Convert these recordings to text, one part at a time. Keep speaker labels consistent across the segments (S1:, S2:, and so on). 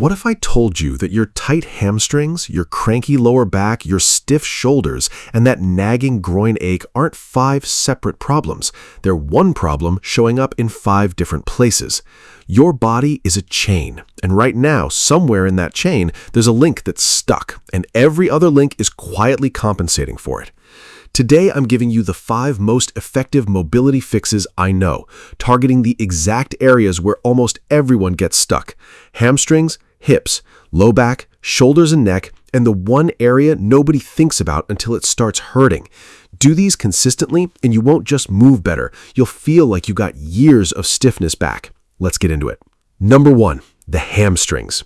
S1: What if I told you that your tight hamstrings, your cranky lower back, your stiff shoulders, and that nagging groin ache aren't 5 separate problems? They're one problem showing up in 5 different places. Your body is a chain, and right now, somewhere in that chain, there's a link that's stuck, and every other link is quietly compensating for it. Today, I'm giving you the 5 most effective mobility fixes I know, targeting the exact areas where almost everyone gets stuck: hamstrings, hips, low back, shoulders and neck, and the one area nobody thinks about until it starts hurting. Do these consistently, and you won't just move better, you'll feel like you got years of stiffness back. Let's get into it. Number 1, the hamstrings.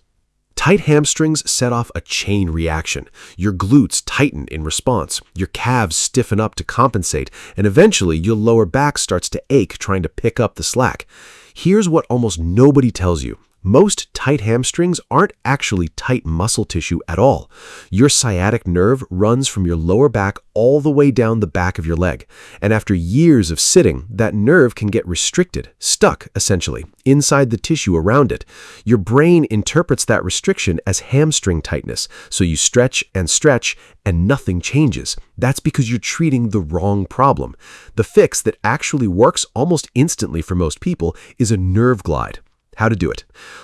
S1: Tight hamstrings set off a chain reaction. Your glutes tighten in response, your calves stiffen up to compensate, and eventually your lower back starts to ache trying to pick up the slack. Here's what almost nobody tells you. Most tight hamstrings aren't actually tight muscle tissue at all. Your sciatic nerve runs from your lower back all the way down the back of your leg. And after years of sitting, that nerve can get restricted, stuck, essentially, inside the tissue around it. Your brain interprets that restriction as hamstring tightness, so you stretch, and nothing changes. That's because you're treating the wrong problem. The fix that actually works almost instantly for most people is a nerve glide. How to do it.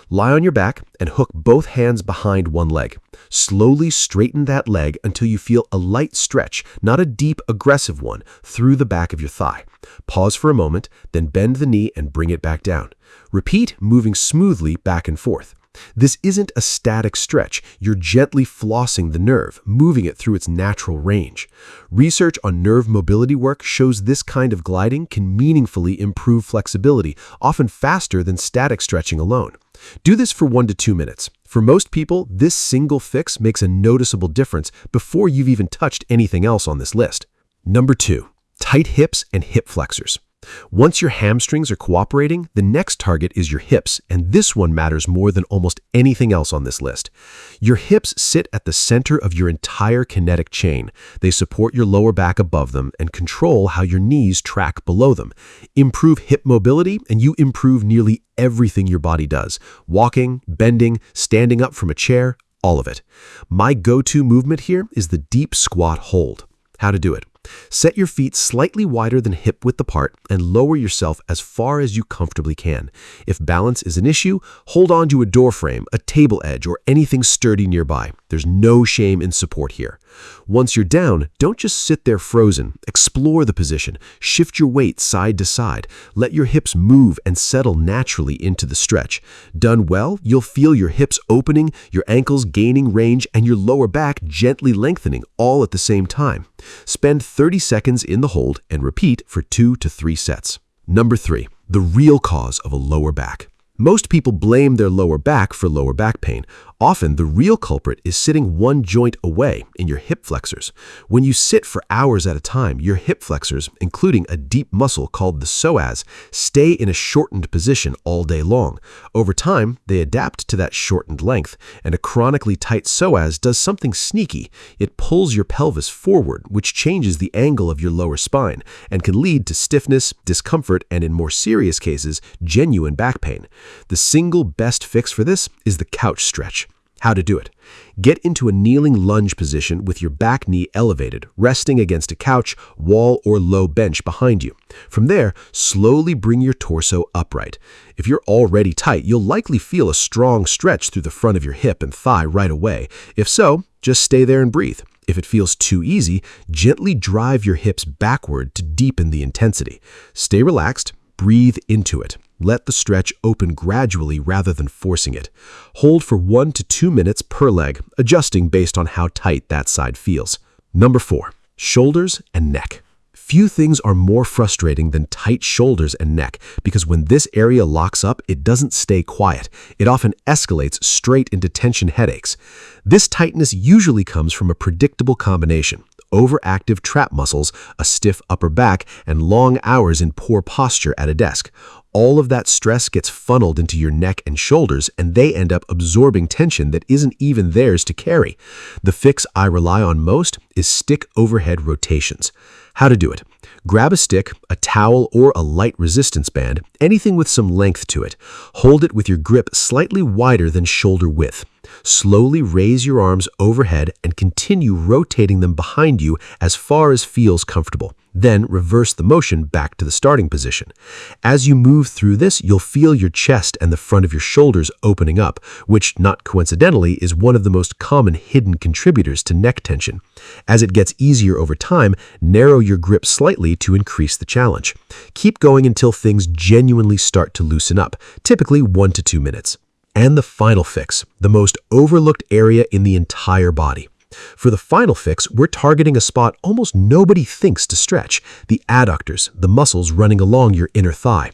S1: Lie on your back and hook both hands behind one leg. Slowly straighten that leg until you feel a light stretch, not a deep, aggressive one, through the back of your thigh. Pause for a moment, then bend the knee and bring it back down. Repeat, moving smoothly back and forth. This isn't a static stretch. You're gently flossing the nerve, moving it through its natural range. Research on nerve mobility work shows this kind of gliding can meaningfully improve flexibility, often faster than static stretching alone. Do this for 1 to 2 minutes. For most people, this single fix makes a noticeable difference before you've even touched anything else on this list. Number 2, tight hips and hip flexors. Once your hamstrings are cooperating, the next target is your hips, and this one matters more than almost anything else on this list. Your hips sit at the center of your entire kinetic chain. They support your lower back above them and control how your knees track below them. Improve hip mobility, and you improve nearly everything your body does: walking, bending, standing up from a chair, all of it. My go-to movement here is the deep squat hold. How to do it. Set your feet slightly wider than hip width apart and lower yourself as far as you comfortably can. If balance is an issue, hold on to a door frame, a table edge, or anything sturdy nearby. There's no shame in support here. Once you're down, don't just sit there frozen. Explore the position. Shift your weight side to side. Let your hips move and settle naturally into the stretch. Done well, you'll feel your hips opening, your ankles gaining range, and your lower back gently lengthening all at the same time. Spend 30 seconds in the hold and repeat for 2 to 3 sets. Number 3, the real cause of a lower back. Most people blame their lower back for lower back pain. Often, the real culprit is sitting one joint away in your hip flexors. When you sit for hours at a time, your hip flexors, including a deep muscle called the psoas, stay in a shortened position all day long. Over time, they adapt to that shortened length, and a chronically tight psoas does something sneaky. It pulls your pelvis forward, which changes the angle of your lower spine, and can lead to stiffness, discomfort, and in more serious cases, genuine back pain. The single best fix for this is the couch stretch. How to do it. Get into a kneeling lunge position with your back knee elevated, resting against a couch, wall, or low bench behind you. From there, slowly bring your torso upright. If you're already tight, you'll likely feel a strong stretch through the front of your hip and thigh right away. If so, just stay there and breathe. If it feels too easy, gently drive your hips backward to deepen the intensity. Stay relaxed, breathe into it. Let the stretch open gradually rather than forcing it. Hold for 1 to 2 minutes per leg, adjusting based on how tight that side feels. Number 4, shoulders and neck. Few things are more frustrating than tight shoulders and neck, because when this area locks up, it doesn't stay quiet. It often escalates straight into tension headaches. This tightness usually comes from a predictable combination: overactive trap muscles, a stiff upper back, and long hours in poor posture at a desk. All of that stress gets funneled into your neck and shoulders, and they end up absorbing tension that isn't even theirs to carry. The fix I rely on most is stick overhead rotations. How to do it. Grab a stick, a towel, or a light resistance band, anything with some length to it. Hold it with your grip slightly wider than shoulder width. Slowly raise your arms overhead and continue rotating them behind you as far as feels comfortable. Then reverse the motion back to the starting position. As you move through this, you'll feel your chest and the front of your shoulders opening up, which, not coincidentally, is one of the most common hidden contributors to neck tension. As it gets easier over time, narrow your grip slightly to increase the challenge. Keep going until things genuinely start to loosen up, typically 1 to 2 minutes. And the final fix, the most overlooked area in the entire body. For the final fix, we're targeting a spot almost nobody thinks to stretch, the adductors, the muscles running along your inner thigh.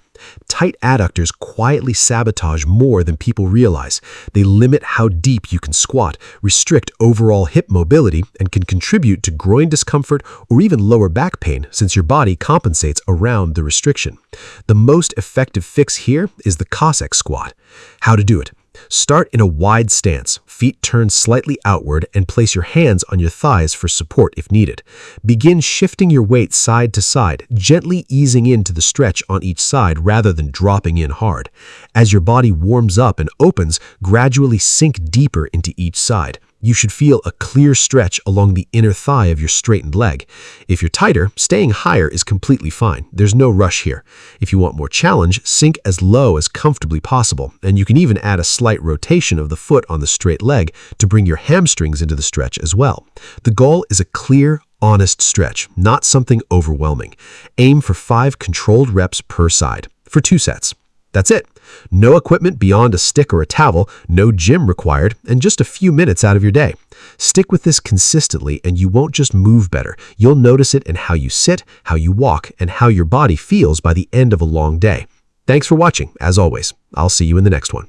S1: Tight adductors quietly sabotage more than people realize. They limit how deep you can squat, restrict overall hip mobility, and can contribute to groin discomfort or even lower back pain since your body compensates around the restriction. The most effective fix here is the Cossack squat. How to do it? Start in a wide stance, feet turned slightly outward, and place your hands on your thighs for support if needed. Begin shifting your weight side to side, gently easing into the stretch on each side rather than dropping in hard. As your body warms up and opens, gradually sink deeper into each side. You should feel a clear stretch along the inner thigh of your straightened leg. If you're tighter, staying higher is completely fine. There's no rush here. If you want more challenge, sink as low as comfortably possible, and you can even add a slight rotation of the foot on the straight leg to bring your hamstrings into the stretch as well. The goal is a clear, honest stretch, not something overwhelming. Aim for 5 controlled reps per side, for 2 sets. That's it. No equipment beyond a stick or a towel, no gym required, and just a few minutes out of your day. Stick with this consistently and you won't just move better. You'll notice it in how you sit, how you walk, and how your body feels by the end of a long day. Thanks for watching. As always, I'll see you in the next one.